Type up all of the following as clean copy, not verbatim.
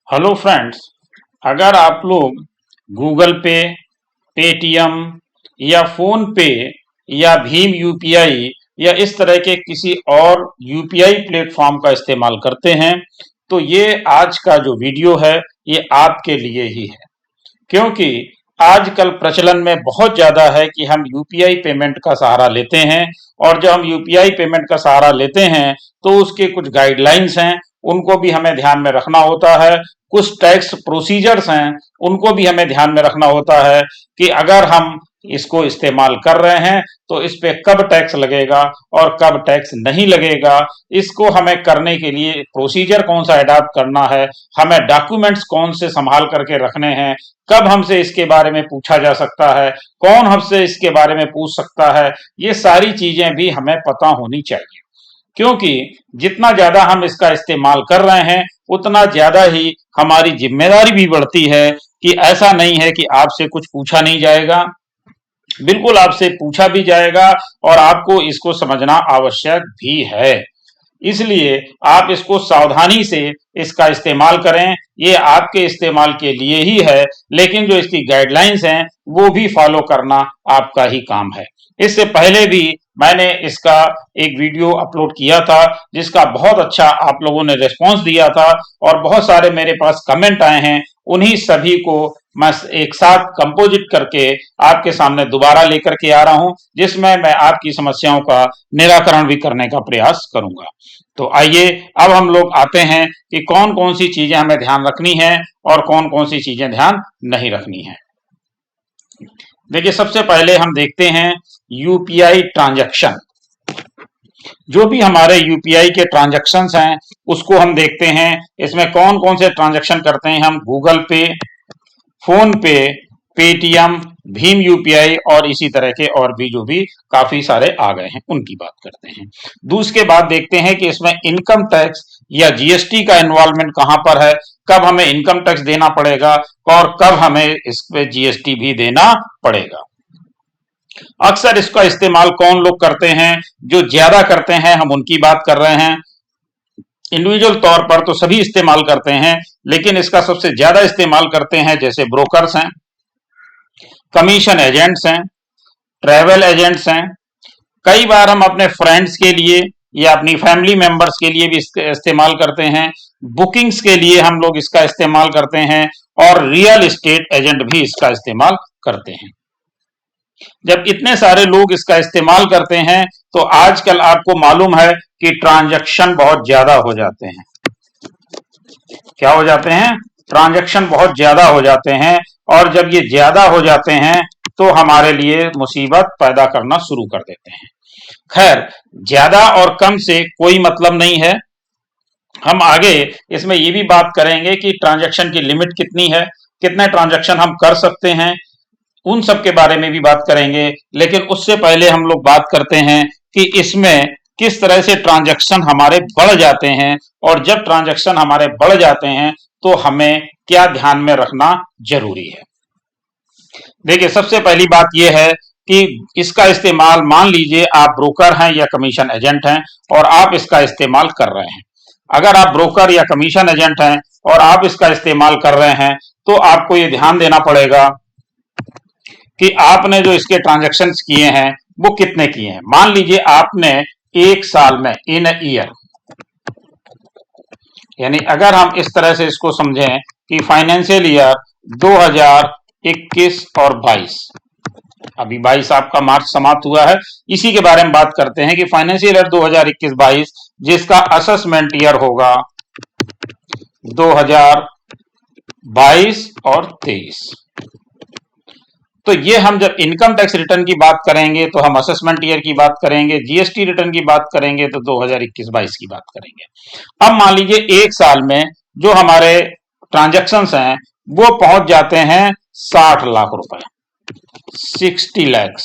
Hello friends. अगर आप लोग गूगल पे, पेटीएम या फोन पे या भीम यूपीआई या इस तरह के किसी और यूपीआई प्लेटफॉर्म का इस्तेमाल करते हैं तो ये आज का जो वीडियो है ये आपके लिए ही है। क्योंकि आजकल प्रचलन में बहुत ज्यादा है कि हम यूपीआई पेमेंट का सहारा लेते हैं और जब हम यूपीआई पेमेंट का सहारा लेते हैं तो उसके कुछ गाइडलाइंस हैं, उनको भी हमें ध्यान में रखना होता है। कुछ टैक्स प्रोसीजर्स हैं, उनको भी हमें ध्यान में रखना होता है कि अगर हम इसको इस्तेमाल कर रहे हैं तो इस पे कब टैक्स लगेगा और कब टैक्स नहीं लगेगा। इसको हमें करने के लिए प्रोसीजर कौन सा अडॉप्ट करना है, हमें डॉक्यूमेंट्स कौन से संभाल करके रखने हैं, कब हमसे इसके बारे में पूछा जा सकता है, कौन हमसे इसके बारे में पूछ सकता है, ये सारी चीजें भी हमें पता होनी चाहिए। क्योंकि जितना ज्यादा हम इसका इस्तेमाल कर रहे हैं उतना ज्यादा ही हमारी जिम्मेदारी भी बढ़ती है कि ऐसा नहीं है कि आपसे कुछ पूछा नहीं जाएगा, बिल्कुल आपसे पूछा भी जाएगा और आपको इसको समझना आवश्यक भी है। इसलिए आप इसको सावधानी से इसका इस्तेमाल करें, ये आपके इस्तेमाल के लिए ही है, लेकिन जो इसकी गाइडलाइंस हैं वो भी फॉलो करना आपका ही काम है। इससे पहले भी मैंने इसका एक वीडियो अपलोड किया था जिसका बहुत अच्छा आप लोगों ने रिस्पांस दिया था और बहुत सारे मेरे पास कमेंट आए हैं। उन्हीं सभी को मैं एक साथ कंपोजिट करके आपके सामने दोबारा लेकर के आ रहा हूं, जिसमें मैं आपकी समस्याओं का निराकरण भी करने का प्रयास करूंगा। तो आइए अब हम लोग आते हैं कि कौन कौन सी चीजें हमें ध्यान रखनी है और कौन कौन सी चीजें ध्यान नहीं रखनी है। देखिए, सबसे पहले हम देखते हैं यूपीआई ट्रांजैक्शन। जो भी हमारे यूपीआई के ट्रांजैक्शंस हैं उसको हम देखते हैं। इसमें कौन कौन से ट्रांजैक्शन करते हैं हम, गूगल पे, फोन पे, पेटीएम, भीम यूपीआई और इसी तरह के और भी जो भी काफी सारे आ गए हैं उनकी बात करते हैं। दूसरे बाद देखते हैं कि इसमें इनकम टैक्स या जीएसटी का इन्वॉल्वमेंट कहां पर है, कब हमें इनकम टैक्स देना पड़ेगा और कब हमें इस पे जीएसटी भी देना पड़ेगा। अक्सर इसका इस्तेमाल कौन लोग करते हैं, जो ज्यादा करते हैं हम उनकी बात कर रहे हैं। इंडिविजुअल तौर पर तो सभी इस्तेमाल करते हैं, लेकिन इसका सबसे ज्यादा इस्तेमाल करते हैं जैसे ब्रोकर्स हैं, कमीशन एजेंट्स हैं, ट्रैवल एजेंट्स हैं। कई बार हम अपने फ्रेंड्स के लिए या अपनी फैमिली मेंबर्स के लिए भी इस्तेमाल करते हैं। बुकिंग्स के लिए हम लोग इसका इस्तेमाल करते हैं और रियल एस्टेट एजेंट भी इसका इस्तेमाल करते हैं। जब इतने सारे लोग इसका इस्तेमाल करते हैं तो आजकल आपको मालूम है कि ट्रांजैक्शन बहुत ज्यादा हो जाते हैं। क्या हो जाते हैं? ट्रांजैक्शन बहुत ज्यादा हो जाते हैं और जब ये ज्यादा हो जाते हैं तो हमारे लिए मुसीबत पैदा करना शुरू कर देते हैं। खैर, ज्यादा और कम से कोई मतलब नहीं है। हम आगे इसमें ये भी बात करेंगे कि ट्रांजैक्शन की लिमिट कितनी है, कितने ट्रांजैक्शन हम कर सकते हैं, उन सब के बारे में भी बात करेंगे। लेकिन उससे पहले हम लोग बात करते हैं कि इसमें किस तरह से ट्रांजैक्शन हमारे बढ़ जाते हैं और जब ट्रांजैक्शन हमारे बढ़ जाते हैं तो हमें क्या ध्यान में रखना जरूरी है। देखिए, सबसे पहली बात यह है कि इसका इस्तेमाल, मान लीजिए आप ब्रोकर हैं या कमीशन एजेंट हैं और आप इसका इस्तेमाल कर रहे हैं। अगर आप ब्रोकर या कमीशन एजेंट हैं और आप इसका इस्तेमाल कर रहे हैं तो आपको ये ध्यान देना पड़ेगा कि आपने जो इसके ट्रांजैक्शन किए हैं वो कितने किए हैं। मान लीजिए आपने एक साल में, इन ईयर, यानी अगर हम इस तरह से इसको समझें कि फाइनेंशियल ईयर 2021 और 22, अभी 22 आपका मार्च समाप्त हुआ है, इसी के बारे में बात करते हैं कि फाइनेंशियल ईयर 2021-22 जिसका असेसमेंट ईयर होगा 2022 और 23। तो ये हम जब इनकम टैक्स रिटर्न की बात करेंगे तो हम असेसमेंट ईयर की बात करेंगे, जीएसटी रिटर्न की बात करेंगे तो 2021-22 की बात करेंगे। अब मान लीजिए एक साल में जो हमारे ट्रांजैक्शंस हैं वो पहुंच जाते हैं 60 लाख रुपए, 60 लैक्स,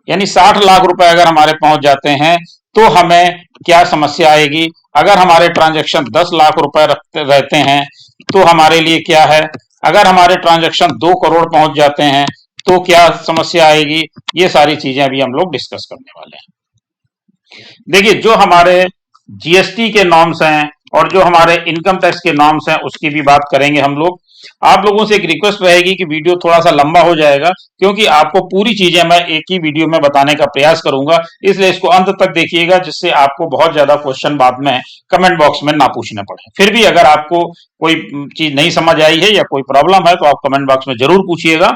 यानी 60 लाख रुपए अगर हमारे पहुंच जाते हैं तो हमें क्या समस्या आएगी। अगर हमारे ट्रांजैक्शन 10 लाख रुपए रहते हैं तो हमारे लिए क्या है, अगर हमारे ट्रांजैक्शन 2 करोड़ पहुंच जाते हैं तो क्या समस्या आएगी। ये सारी चीजें अभी हम लोग डिस्कस करने वाले हैं। देखिए, जो हमारे जीएसटी के नॉर्म्स हैं और जो हमारे इनकम टैक्स के नॉर्म्स हैं उसकी भी बात करेंगे हम लोग। आप लोगों से एक रिक्वेस्ट रहेगी कि वीडियो थोड़ा सा लंबा हो जाएगा, क्योंकि आपको पूरी चीजें मैं एक ही वीडियो में बताने का प्रयास करूंगा, इसलिए इसको अंत तक देखिएगा, जिससे आपको बहुत ज्यादा क्वेश्चन बाद में कमेंट बॉक्स में ना पूछने पड़े। फिर भी अगर आपको कोई चीज नहीं समझ आई है या कोई प्रॉब्लम है तो आप कमेंट बॉक्स में जरूर पूछिएगा।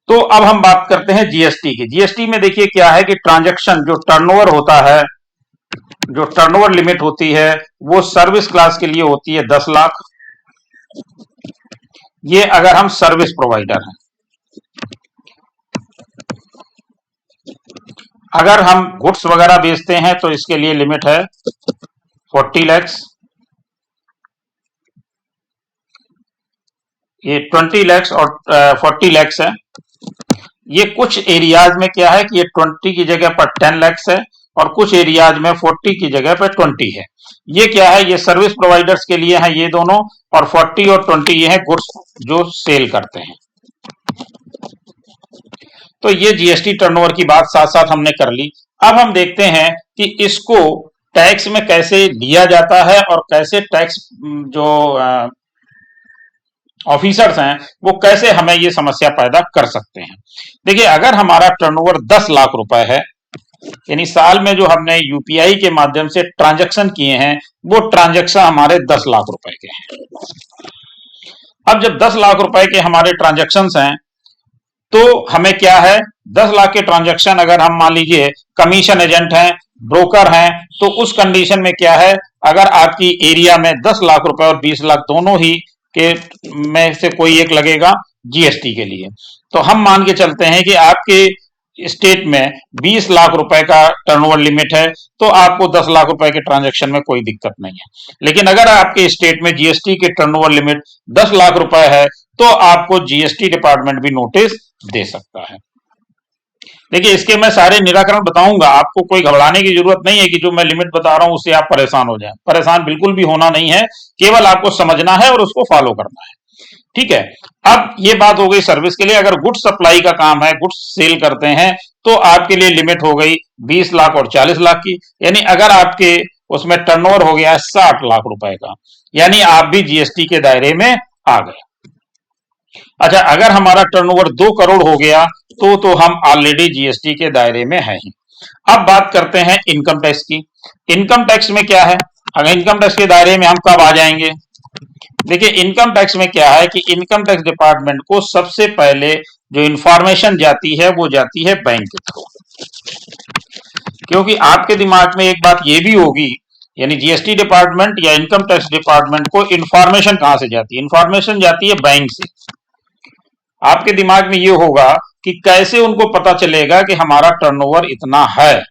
तो अब हम बात करते हैं जीएसटी की। जीएसटी में देखिए क्या है कि ट्रांजैक्शन जो टर्नओवर होता है, जो टर्नओवर लिमिट होती है वो सर्विस क्लास के लिए होती है 10 लाख। ये अगर हम सर्विस प्रोवाइडर हैं। अगर हम गुड्स वगैरह बेचते हैं तो इसके लिए लिमिट है 40 लाख। ये 20 लाख और 40 लाख है। ये कुछ एरियाज में क्या है कि ये 20 की जगह पर 10 लाख है और कुछ एरियाज में 40 की जगह पर 20 है। ये क्या है, ये सर्विस प्रोवाइडर्स के लिए है ये दोनों, और 40 और 20 ये है गुड्स जो सेल करते हैं। तो ये जीएसटी टर्नओवर की बात साथ साथ हमने कर ली। अब हम देखते हैं कि इसको टैक्स में कैसे लिया जाता है और कैसे टैक्स जो ऑफिसर्स हैं वो कैसे हमें ये समस्या पैदा कर सकते हैं। देखिए, अगर हमारा टर्नओवर 10 लाख रुपए है, यानी साल में जो हमने यूपीआई के माध्यम से ट्रांजैक्शन किए हैं वो ट्रांजैक्शन हमारे 10 लाख रुपए के हैं। अब जब 10 लाख रुपए के हमारे ट्रांजैक्शंस हैं तो हमें क्या है, 10 लाख के ट्रांजैक्शन अगर हम मान लीजिए कमीशन एजेंट हैं, ब्रोकर हैं, तो उस कंडीशन में क्या है, अगर आपकी एरिया में 10 लाख रुपए और 20 लाख दोनों ही के में से कोई एक लगेगा जीएसटी के लिए, तो हम मान के चलते हैं कि आपके स्टेट में 20 लाख रुपए का टर्नओवर लिमिट है तो आपको 10 लाख रुपए के ट्रांजैक्शन में कोई दिक्कत नहीं है। लेकिन अगर आपके स्टेट में जीएसटी के टर्नओवर लिमिट 10 लाख रुपए है तो आपको जीएसटी डिपार्टमेंट भी नोटिस दे सकता है। देखिए, इसके मैं सारे निराकरण बताऊंगा, आपको कोई घबराने की जरूरत नहीं है कि जो मैं लिमिट बता रहा हूं उससे आप परेशान हो जाएं। परेशान बिल्कुल भी होना नहीं है, केवल आपको समझना है और उसको फॉलो करना है। ठीक है। अब ये बात हो गई सर्विस के लिए। अगर गुड्स सप्लाई का काम है, गुड्स सेल करते हैं, तो आपके लिए लिमिट हो गई 20 लाख और 40 लाख की, यानी अगर आपके उसमें टर्नओवर हो गया है 60 लाख रुपए का, यानी आप भी जीएसटी के दायरे में आ गए। अच्छा, अगर हमारा टर्नओवर 2 करोड़ हो गया तो हम ऑलरेडी जीएसटी के दायरे में हैं ही। अब बात करते हैं इनकम टैक्स की। इनकम टैक्स में क्या है, अगर इनकम टैक्स के दायरे में हम कब आ जाएंगे। देखिए, इनकम टैक्स में क्या है कि इनकम टैक्स डिपार्टमेंट को सबसे पहले जो इंफॉर्मेशन जाती है वो जाती है बैंक के थ्रू। क्योंकि आपके दिमाग में एक बात ये भी होगी, यानी जीएसटी डिपार्टमेंट या इनकम टैक्स डिपार्टमेंट को इंफॉर्मेशन कहां से जाती है, इंफॉर्मेशन जाती है बैंक से। आपके दिमाग में ये होगा कि कैसे उनको पता चलेगा कि हमारा टर्नओवर इतना है,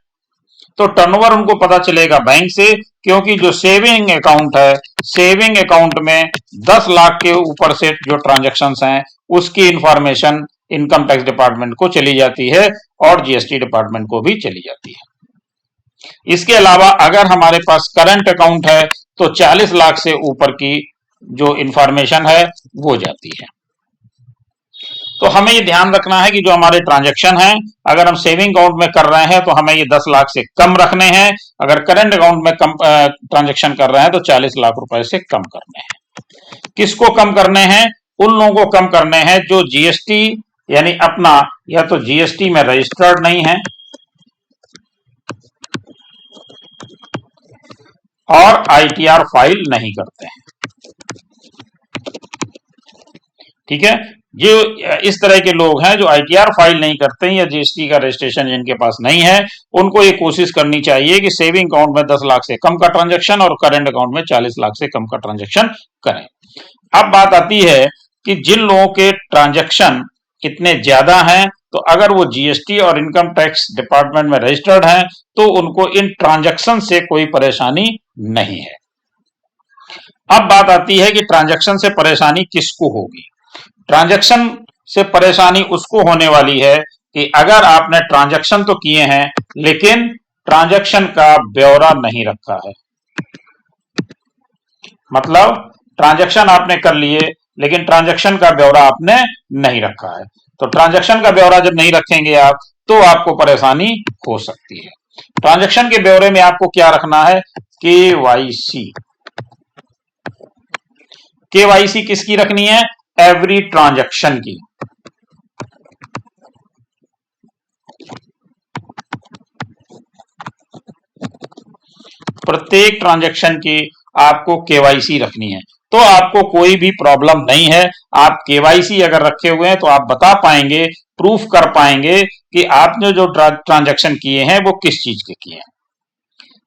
तो टर्नओवर उनको पता चलेगा बैंक से, क्योंकि जो सेविंग अकाउंट है, सेविंग अकाउंट में 10 लाख के ऊपर से जो ट्रांजैक्शंस हैं उसकी इंफॉर्मेशन इनकम टैक्स डिपार्टमेंट को चली जाती है और जीएसटी डिपार्टमेंट को भी चली जाती है। इसके अलावा अगर हमारे पास करंट अकाउंट है तो 40 लाख से ऊपर की जो इंफॉर्मेशन है वो जाती है। तो हमें ये ध्यान रखना है कि जो हमारे ट्रांजैक्शन हैं, अगर हम सेविंग अकाउंट में कर रहे हैं तो हमें ये 10 लाख से कम रखने हैं, अगर करंट अकाउंट में कम ट्रांजैक्शन कर रहे हैं तो 40 लाख रुपए से कम करने हैं। किसको कम करने हैं, उन लोगों को कम करने हैं जो जीएसटी यानी अपना या तो जीएसटी में रजिस्टर्ड नहीं है और आईटीआर फाइल नहीं करते हैं। ठीक है, जो इस तरह के लोग हैं जो आईटीआर फाइल नहीं करते हैं या जीएसटी का रजिस्ट्रेशन जिनके पास नहीं है, उनको ये कोशिश करनी चाहिए कि सेविंग अकाउंट में 10 लाख से कम का ट्रांजैक्शन और करंट अकाउंट में 40 लाख से कम का ट्रांजैक्शन करें। अब बात आती है कि जिन लोगों के ट्रांजैक्शन इतने ज्यादा हैं, तो अगर वो जीएसटी और इनकम टैक्स डिपार्टमेंट में रजिस्टर्ड हैं तो उनको इन ट्रांजैक्शन से कोई परेशानी नहीं है। अब बात आती है कि ट्रांजैक्शन से परेशानी किसको होगी। ट्रांजैक्शन से परेशानी उसको होने वाली है कि अगर आपने ट्रांजैक्शन तो किए हैं लेकिन ट्रांजैक्शन का ब्यौरा नहीं रखा है। मतलब ट्रांजैक्शन आपने कर लिए लेकिन ट्रांजैक्शन का ब्यौरा आपने नहीं रखा है, तो ट्रांजैक्शन का ब्यौरा जब नहीं रखेंगे आप तो आपको परेशानी हो सकती है। ट्रांजैक्शन के ब्यौरे में आपको क्या रखना है, केवाईसी। केवाईसी किसकी रखनी है? एवरी ट्रांजैक्शन की। प्रत्येक ट्रांजैक्शन की आपको केवाईसी रखनी है, तो आपको कोई भी प्रॉब्लम नहीं है। आप केवाईसी अगर रखे हुए हैं तो आप बता पाएंगे, प्रूफ कर पाएंगे कि आपने जो ट्रांजैक्शन किए हैं वो किस चीज के किए हैं।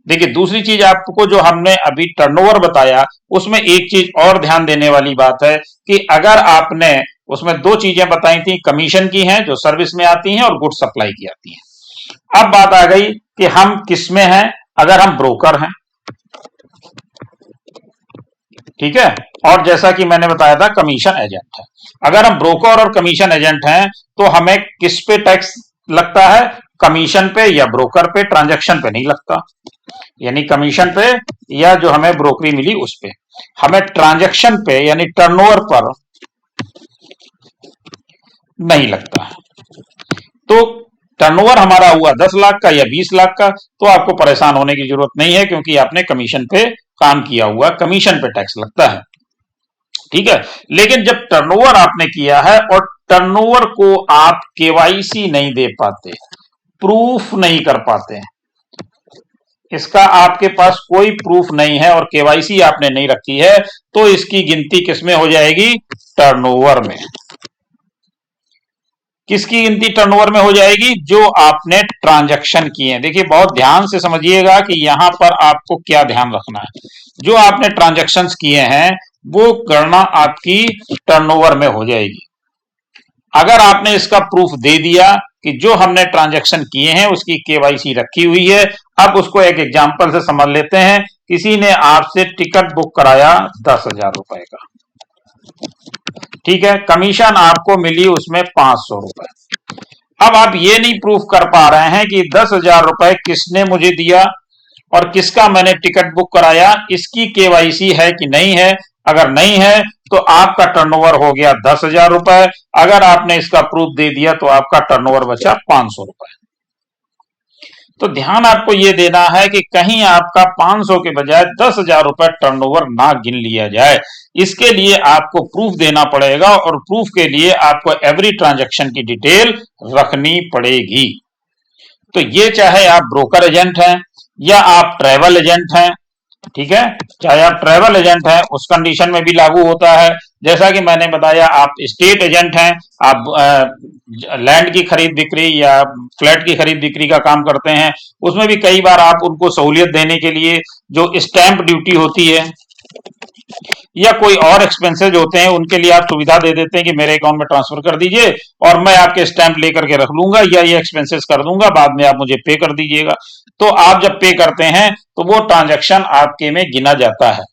देखिए, दूसरी चीज आपको जो हमने अभी टर्नओवर बताया, उसमें एक चीज और ध्यान देने वाली बात है कि अगर आपने उसमें दो चीजें बताई थी, कमीशन की हैं जो सर्विस में आती हैं और गुड सप्लाई की आती हैं। अब बात आ गई कि हम किस में हैं। अगर हम ब्रोकर हैं, ठीक है, और जैसा कि मैंने बताया था कमीशन एजेंट है। अगर हम ब्रोकर और कमीशन एजेंट हैं तो हमें किस पे टैक्स लगता है? कमीशन पे या ब्रोकर पे, ट्रांजैक्शन पे नहीं लगता। यानी कमीशन पे या जो हमें ब्रोकरी मिली उस पे। हमें ट्रांजैक्शन पे यानी टर्नओवर पर नहीं लगता। तो टर्नओवर हमारा हुआ 10 लाख का या 20 लाख का, तो आपको परेशान होने की जरूरत नहीं है, क्योंकि आपने कमीशन पे काम किया हुआ, कमीशन पे टैक्स लगता है। ठीक है, लेकिन जब टर्नओवर आपने किया है और टर्नओवर को आप केवाईसी नहीं दे पाते, प्रूफ नहीं कर पाते, इसका आपके पास कोई प्रूफ नहीं है और केवाईसी आपने नहीं रखी है, तो इसकी गिनती किसमें हो जाएगी? टर्नओवर में। किसकी गिनती टर्नओवर में हो जाएगी? जो आपने ट्रांजैक्शन किए हैं। देखिए, बहुत ध्यान से समझिएगा कि यहां पर आपको क्या ध्यान रखना है। जो आपने ट्रांजैक्शंस किए हैं वो गणना आपकी टर्नओवर में हो जाएगी। अगर आपने इसका प्रूफ दे दिया कि जो हमने ट्रांजैक्शन किए हैं उसकी केवाईसी रखी हुई है। अब उसको एक एग्जांपल से समझ लेते हैं। किसी ने आपसे टिकट बुक कराया 10,000 रुपए का, ठीक है, कमीशन आपको मिली उसमें 500 रुपए। अब आप ये नहीं प्रूफ कर पा रहे हैं कि 10,000 रुपए किसने मुझे दिया और किसका मैंने टिकट बुक कराया, इसकी केवाईसी है कि नहीं है। अगर नहीं है तो आपका टर्नओवर हो गया 10,000 रुपए। अगर आपने इसका प्रूफ दे दिया तो आपका टर्नओवर बचा 500 रुपए। तो ध्यान आपको यह देना है कि कहीं आपका 500 के बजाय 10,000 रुपए टर्नओवर ना गिन लिया जाए। इसके लिए आपको प्रूफ देना पड़ेगा और प्रूफ के लिए आपको एवरी ट्रांजैक्शन की डिटेल रखनी पड़ेगी। तो ये चाहे आप ब्रोकर एजेंट हैं या आप ट्रैवल एजेंट हैं, ठीक है, चाहे आप ट्रैवल एजेंट हैं उस कंडीशन में भी लागू होता है। जैसा कि मैंने बताया, आप स्टेट एजेंट हैं, आप लैंड की खरीद बिक्री या फ्लैट की खरीद बिक्री का काम करते हैं, उसमें भी कई बार आप उनको सहूलियत देने के लिए जो स्टैंप ड्यूटी होती है या कोई और एक्सपेंसेज होते हैं उनके लिए आप सुविधा दे देते हैं कि मेरे अकाउंट में ट्रांसफर कर दीजिए और मैं आपके स्टैंप लेकर के रख लूंगा या ये एक्सपेंसेस कर दूंगा, बाद में आप मुझे पे कर दीजिएगा। तो आप जब पे करते हैं तो वो ट्रांजैक्शन आपके में गिना जाता है।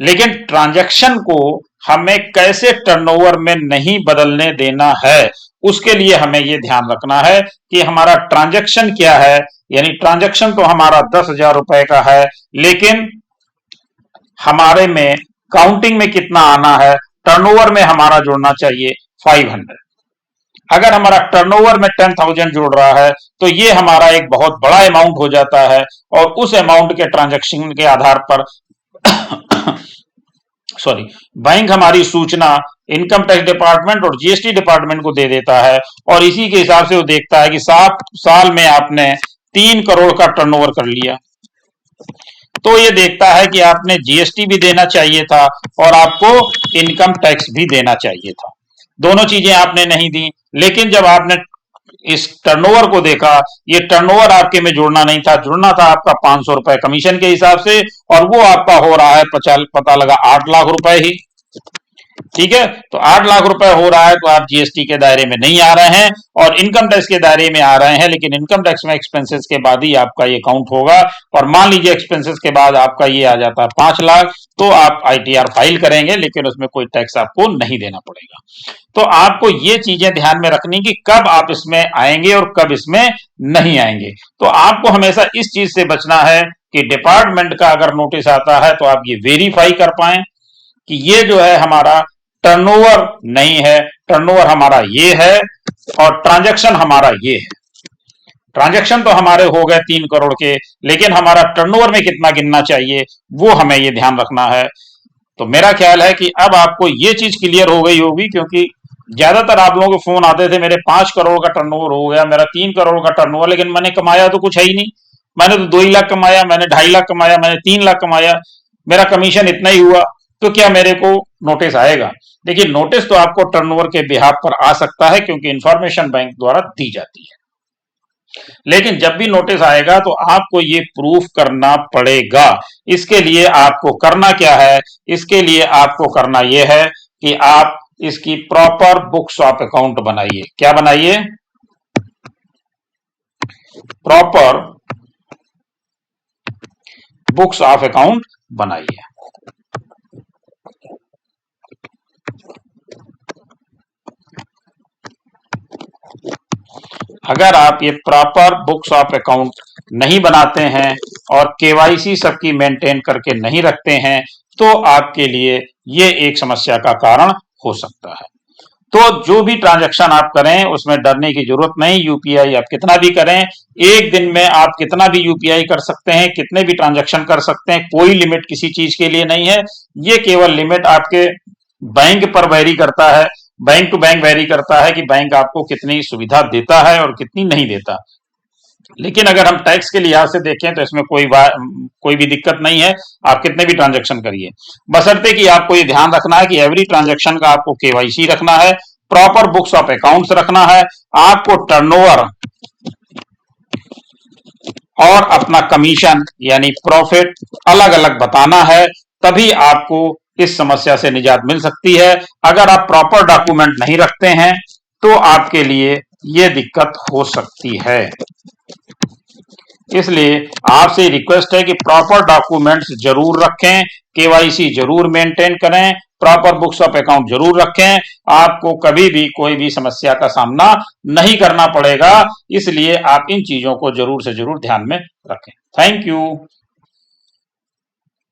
लेकिन ट्रांजैक्शन को हमें कैसे टर्नओवर में नहीं बदलने देना है, उसके लिए हमें यह ध्यान रखना है कि हमारा ट्रांजैक्शन क्या है। यानी ट्रांजैक्शन तो हमारा 10,000 रुपए का है, लेकिन हमारे में काउंटिंग में कितना आना है, टर्नओवर में हमारा जुड़ना चाहिए 500। अगर हमारा टर्नओवर में 10,000 जुड़ रहा है तो ये हमारा एक बहुत बड़ा अमाउंट हो जाता है और उस अमाउंट के ट्रांजैक्शन के आधार पर बैंक हमारी सूचना इनकम टैक्स डिपार्टमेंट और जीएसटी डिपार्टमेंट को दे देता है और इसी के हिसाब से वो देखता है कि 7 साल में आपने 3 करोड़ का टर्नओवर कर लिया, तो ये देखता है कि आपने जीएसटी भी देना चाहिए था और आपको इनकम टैक्स भी देना चाहिए था। दोनों चीजें आपने नहीं दी। लेकिन जब आपने इस टर्नओवर को देखा, ये टर्नओवर आपके में जुड़ना नहीं था, जुड़ना था आपका 500 रुपए कमीशन के हिसाब से, और वो आपका हो रहा है पता लगा 8 लाख रुपए ही। ठीक है, तो 8 लाख रुपए हो रहा है तो आप जीएसटी के दायरे में नहीं आ रहे हैं और इनकम टैक्स के दायरे में आ रहे हैं, लेकिन इनकम टैक्स में एक्सपेंसेस के बाद ही आपका ये काउंट होगा। और मान लीजिए एक्सपेंसेस के बाद आपका ये आ जाता है 5 लाख, तो आप आईटीआर फाइल करेंगे लेकिन उसमें कोई टैक्स आपको नहीं देना पड़ेगा। तो आपको ये चीजें ध्यान में रखनी कि कब आप इसमें आएंगे और कब इसमें नहीं आएंगे। तो आपको हमेशा इस चीज से बचना है कि डिपार्टमेंट का अगर नोटिस आता है तो आप ये वेरीफाई कर पाए कि ये जो है हमारा टर्नओवर नहीं है, टर्नओवर हमारा ये है और ट्रांजैक्शन हमारा ये है। ट्रांजैक्शन तो हमारे हो गए 3 करोड़ के, लेकिन हमारा टर्नओवर में कितना गिनना चाहिए वो हमें ये ध्यान रखना है। तो मेरा ख्याल है कि अब आपको ये चीज क्लियर हो गई होगी, क्योंकि ज्यादातर आप लोगों के फोन आते थे, मेरे 5 करोड़ का टर्नओवर हो गया, मेरा 3 करोड़ का टर्नओवर, लेकिन मैंने कमाया तो कुछ है ही नहीं। मैंने तो 2 ही लाख कमाया, मैंने 2.5 लाख कमाया, मैंने 3 लाख कमाया, मेरा कमीशन इतना ही हुआ, तो क्या मेरे को नोटिस आएगा? देखिए, नोटिस तो आपको टर्नओवर के बिहाफ पर आ सकता है, क्योंकि इंफॉर्मेशन बैंक द्वारा दी जाती है। लेकिन जब भी नोटिस आएगा तो आपको ये प्रूफ करना पड़ेगा। इसके लिए आपको करना क्या है? इसके लिए आपको करना यह है कि आप इसकी प्रॉपर बुक्स ऑफ अकाउंट बनाइए। क्या बनाइए? प्रॉपर बुक्स ऑफ अकाउंट बनाइए। अगर आप ये प्रॉपर बुक्स ऑफ अकाउंट नहीं बनाते हैं और केवाईसी सबकी मेंटेन करके नहीं रखते हैं, तो आपके लिए ये एक समस्या का कारण हो सकता है। तो जो भी ट्रांजैक्शन आप करें उसमें डरने की जरूरत नहीं। यूपीआई आप कितना भी करें, एक दिन में आप कितना भी यूपीआई कर सकते हैं, कितने भी ट्रांजैक्शन कर सकते हैं, कोई लिमिट किसी चीज के लिए नहीं है। ये केवल लिमिट आपके बैंक पर वेरी करता है, बैंक टू बैंक वेरी करता है कि बैंक आपको कितनी सुविधा देता है और कितनी नहीं देता। लेकिन अगर हम टैक्स के लिहाज से देखें तो इसमें कोई भी दिक्कत नहीं है, आप कितने भी ट्रांजैक्शन करिए, बशर्ते कि आपको ये ध्यान रखना है कि एवरी ट्रांजैक्शन का आपको केवाईसी रखना है, प्रॉपर बुक्स ऑफ अकाउंट्स रखना है, आपको टर्नओवर और अपना कमीशन यानी प्रॉफिट अलग अलग बताना है, तभी आपको इस समस्या से निजात मिल सकती है। अगर आप प्रॉपर डॉक्यूमेंट नहीं रखते हैं तो आपके लिए यह दिक्कत हो सकती है। इसलिए आपसे रिक्वेस्ट है कि प्रॉपर डॉक्यूमेंट्स जरूर रखें, केवाईसी जरूर मेंटेन करें, प्रॉपर बुक्स ऑफ अकाउंट जरूर रखें। आपको कभी भी कोई भी समस्या का सामना नहीं करना पड़ेगा, इसलिए आप इन चीजों को जरूर से जरूर ध्यान में रखें। Thank you.